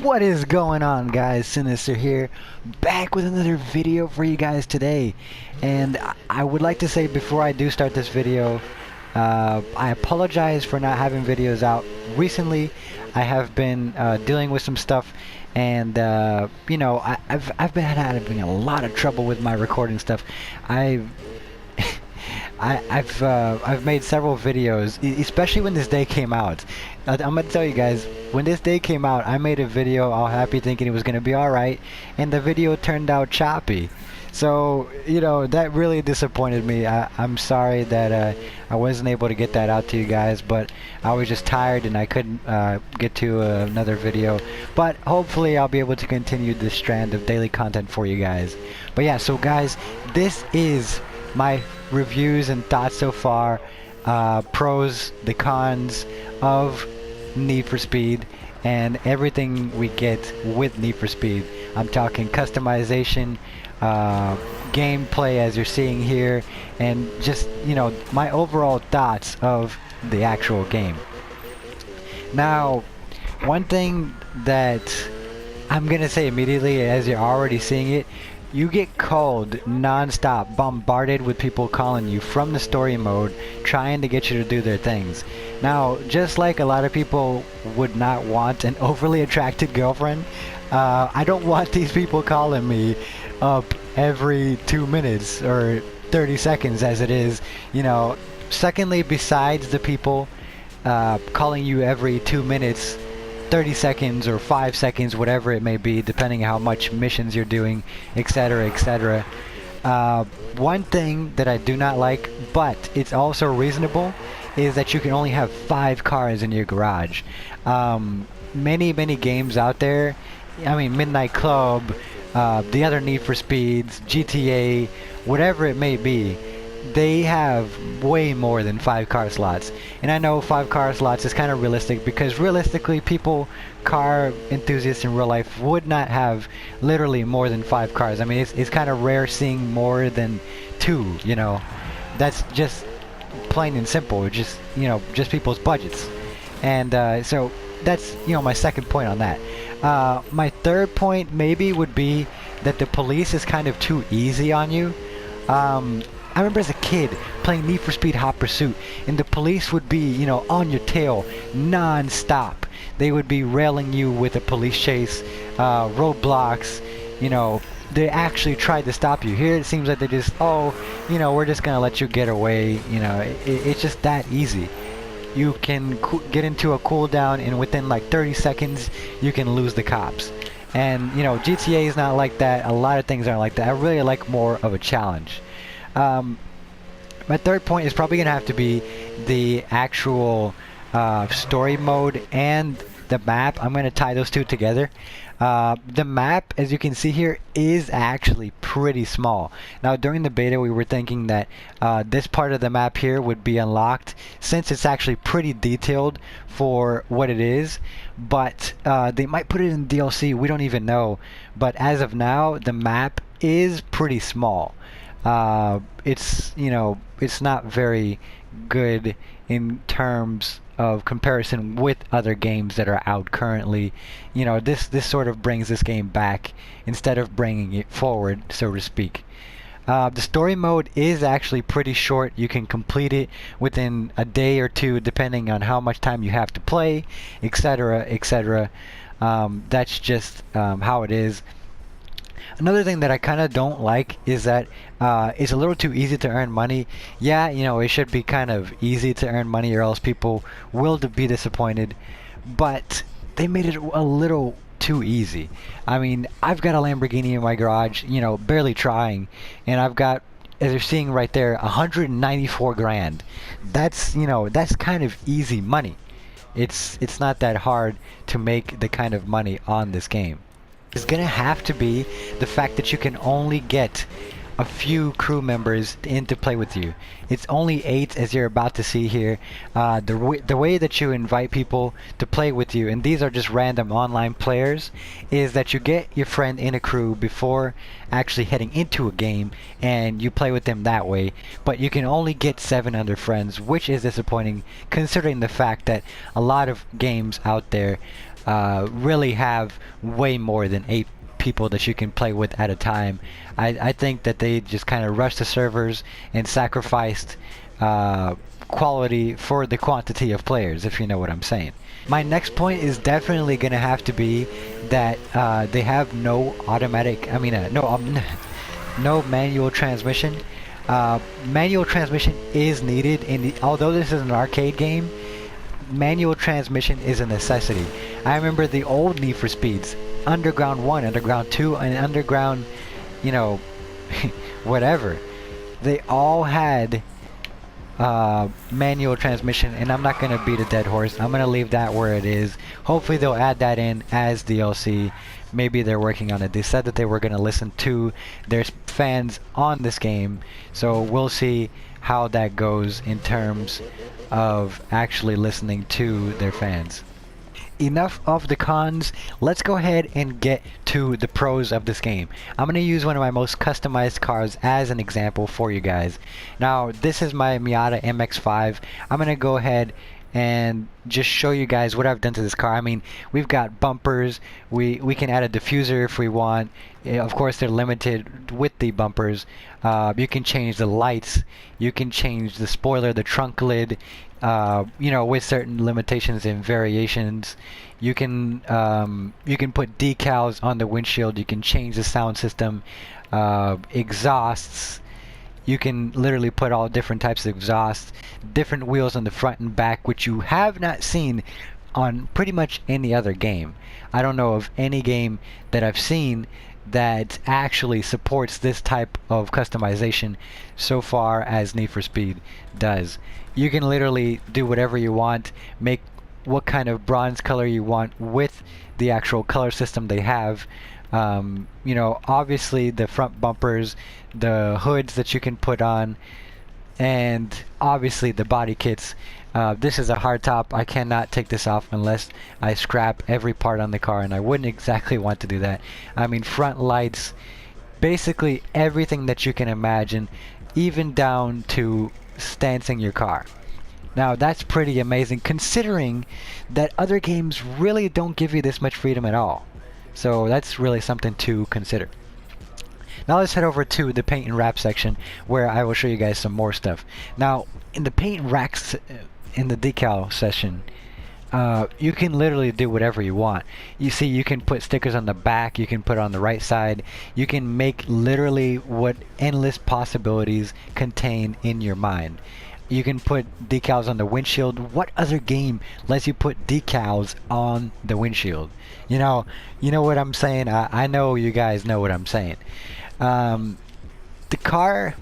What is going on, guys? Sinister here, back with another video for you guys today. And I would like to say before I do start this video, I apologize for not having videos out recently. I have been dealing with some stuff, and you know, I've been having a lot of trouble with my recording stuff. I've made several videos, especially when this day came out. I'm gonna tell you guys, when this day came out, I made a video all happy thinking it was gonna be alright, and the video turned out choppy. So, you know, that really disappointed me. I'm sorry that I wasn't able to get that out to you guys, but I was just tired and I couldn't get to another video. But hopefully I'll be able to continue this strand of daily content for you guys. But yeah, so guys, this is my reviews and thoughts so far, pros, the cons of Need for Speed, and everything we get with Need for Speed. I'm talking customization, gameplay as you're seeing here, and just, you know, my overall thoughts of the actual game. Now, one thing that I'm gonna say immediately, as you're already seeing it, you get called non-stop, bombarded with people calling you from the story mode, trying to get you to do their things. Now, just like a lot of people would not want an overly attracted girlfriend, I don't want these people calling me up every 2 minutes or 30 seconds as it is, you know. Secondly, besides the people calling you every 2 minutes, 30 seconds or 5 seconds, whatever it may be, depending on how much missions you're doing, etc, etc. One thing that I do not like, but it's also reasonable, is that you can only have 5 cars in your garage. Many games out there, I mean, Midnight Club, the other Need for Speeds, GTA, whatever it may be, they have way more than 5 car slots. And I know 5 car slots is kind of realistic, because realistically car enthusiasts in real life would not have literally more than 5 cars. I mean, it's kind of rare seeing more than 2, you know. That's just plain and simple, just, you know, just people's budgets. And so that's, you know, my second point on that. My third point maybe would be that the police is kind of too easy on you. I remember as a kid playing Need for Speed Hot Pursuit, and the police would be, you know, on your tail non-stop. They would be railing you with a police chase, roadblocks, you know. They actually tried to stop you. Here it seems like they just, oh, you know, we're just gonna let you get away, you know. It's just that easy. You can get into a cooldown, and within like 30 seconds you can lose the cops. And, you know, GTA is not like that. A lot of things aren't like that. I really like more of a challenge. My third point is probably gonna have to be the actual story mode and the map. I'm gonna tie those two together. The map, as you can see here, is actually pretty small. Now, during the beta we were thinking that this part of the map here would be unlocked, since it's actually pretty detailed for what it is, but they might put it in DLC, we don't even know. But as of now, the map is pretty small. It's, you know, it's not very good in terms of comparison with other games that are out currently. You know, this sort of brings this game back instead of bringing it forward, so to speak. The story mode is actually pretty short. You can complete it within a day or two, depending on how much time you have to play, etc, etc. That's just how it is. Another thing that I kind of don't like is that it's a little too easy to earn money. Yeah, you know, it should be kind of easy to earn money, or else people will be disappointed. But they made it a little too easy. I mean, I've got a Lamborghini in my garage, you know, barely trying, and I've got, as you're seeing right there, 194 grand. That's, you know, that's kind of easy money. It's not that hard to make the kind of money on this game. It's gonna have to be the fact that you can only get a few crew members in to play with you. It's only 8, as you're about to see here. The way that you invite people to play with you, and these are just random online players, is that you get your friend in a crew before actually heading into a game, and you play with them that way. But you can only get 7 other friends, which is disappointing considering the fact that a lot of games out there really have way more than 8 people that you can play with at a time. I think that they just kind of rushed the servers and sacrificed quality for the quantity of players, if you know what I'm saying. My next point is definitely going to have to be that they have no automatic, no manual transmission. Manual transmission is needed, although this is an arcade game, manual transmission is a necessity. I remember the old Need for Speeds, Underground 1, Underground 2, and Underground, you know, whatever. They all had manual transmission, and I'm not going to beat a dead horse. I'm going to leave that where it is. Hopefully they'll add that in as DLC. Maybe they're working on it. They said that they were going to listen to their fans on this game, so we'll see how that goes in terms of actually listening to their fans. Enough of the cons, let's go ahead and get to the pros of this game. I'm going to use one of my most customized cars as an example for you guys. Now, this is my Miata MX-5. I'm going to go ahead and just show you guys what I've done to this car. I mean, we've got bumpers, we can add a diffuser if we want. Of course, they're limited with the bumpers. You can change the lights, you can change the spoiler, the trunk lid, you know, with certain limitations and variations. You can put decals on the windshield, you can change the sound system, exhausts. You can literally put all different types of exhausts, different wheels on the front and back, which you have not seen on pretty much any other game. I don't know of any game that I've seen that actually supports this type of customization so far as Need for Speed does. You can literally do whatever you want, make what kind of bronze color you want with the actual color system they have. You know, obviously the front bumpers, the hoods that you can put on, and obviously the body kits. This is a hardtop. I cannot take this off unless I scrap every part on the car, and I wouldn't exactly want to do that. I mean, front lights, basically everything that you can imagine, even down to stancing your car. Now that's pretty amazing considering that other games really don't give you this much freedom at all. So that's really something to consider. Now let's head over to the paint and wrap section where I will show you guys some more stuff. Now in the paint and racks, in the decal session, you can literally do whatever you want. You see, you can put stickers on the back, you can put on the right side, you can make literally what endless possibilities contain in your mind. You can put decals on the windshield. What other game lets you put decals on the windshield? You know what I'm saying? I know you guys know what I'm saying. The car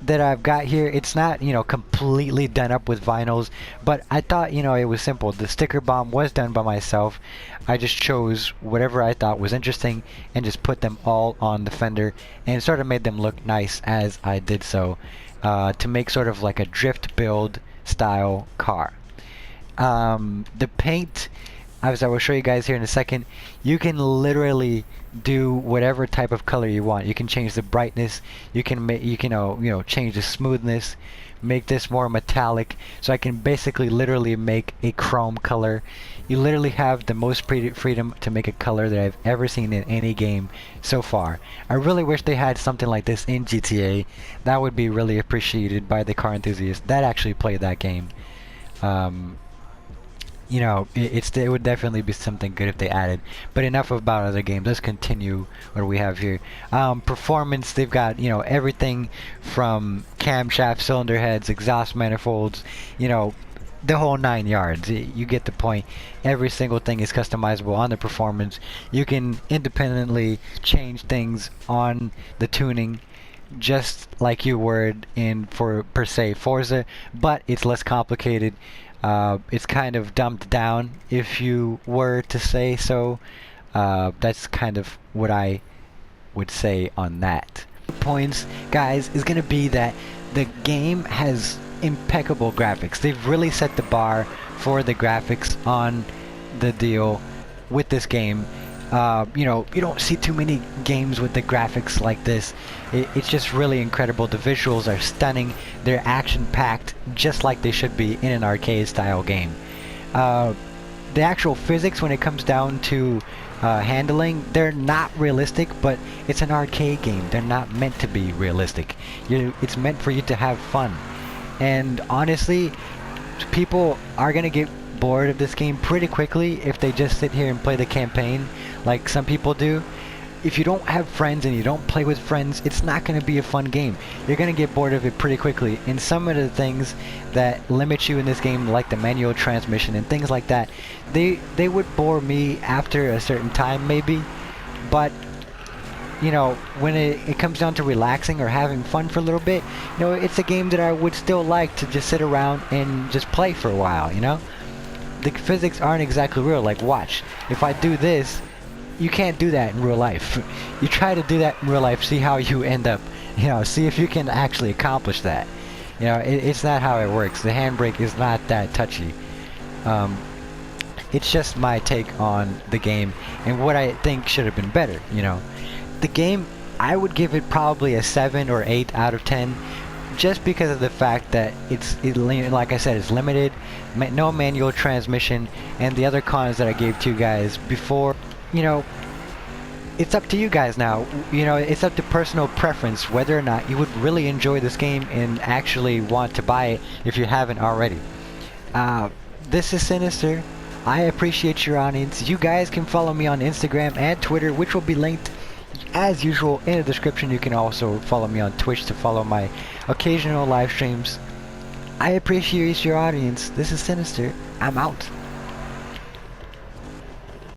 that I've got here, it's not, you know, completely done up with vinyls, but I thought, you know, it was simple. The sticker bomb was done by myself. I just chose whatever I thought was interesting and just put them all on the fender and sort of made them look nice as I did so, to make sort of like a drift build style car. The paint, as I will show you guys here in a second, you can literally do whatever type of color you want. You can change the brightness, you can change the smoothness, make this more metallic, so I can basically literally make a chrome color. You literally have the most freedom to make a color that I've ever seen in any game so far. I really wish they had something like this in GTA. That would be really appreciated by the car enthusiasts that actually play that game. You know, it would definitely be something good if they added. But enough about other games. Let's continue what we have here. Performance, they've got, you know, everything from camshaft, cylinder heads, exhaust manifolds, you know, the whole 9 yards. You get the point. Every single thing is customizable on the performance. You can independently change things on the tuning just like you would in, for per se, Forza, but it's less complicated. It's kind of dumbed down, if you were to say so. That's kind of what I would say on that. Points, guys, is going to be that the game has impeccable graphics. They've really set the bar for the graphics on the deal with this game. You know, you don't see too many games with the graphics like this. It's just really incredible. The visuals are stunning. They're action-packed, just like they should be in an arcade-style game. the actual physics when it comes down to handling, they're not realistic, but it's an arcade game. They're not meant to be realistic. It's meant for you to have fun. And honestly, people are gonna get bored of this game pretty quickly if they just sit here and play the campaign like some people do. If you don't have friends and you don't play with friends, it's not going to be a fun game. You're going to get bored of it pretty quickly. And some of the things that limit you in this game, like the manual transmission and things like that, they would bore me after a certain time maybe. But you know, when it comes down to relaxing or having fun for a little bit, you know, it's a game that I would still like to just sit around and just play for a while, you know? The physics aren't exactly real. Like, watch, if I do this, you can't do that in real life. You try to do that in real life, see how you end up, you know, see if you can actually accomplish that. You know, it's not how it works. The handbrake is not that touchy. It's just my take on the game and what I think should have been better, you know. The game, I would give it probably a 7 or 8 out of 10, just because of the fact that like I said, it's limited, no manual transmission, and the other cons that I gave to you guys before. You know, it's up to you guys now. You know, it's up to personal preference whether or not you would really enjoy this game and actually want to buy it if you haven't already. This is Sinister. I appreciate your audience. You guys can follow me on Instagram and Twitter, which will be linked as usual in the description. You can also follow me on Twitch to follow my occasional live streams. I appreciate your audience. This is Sinister. I'm out.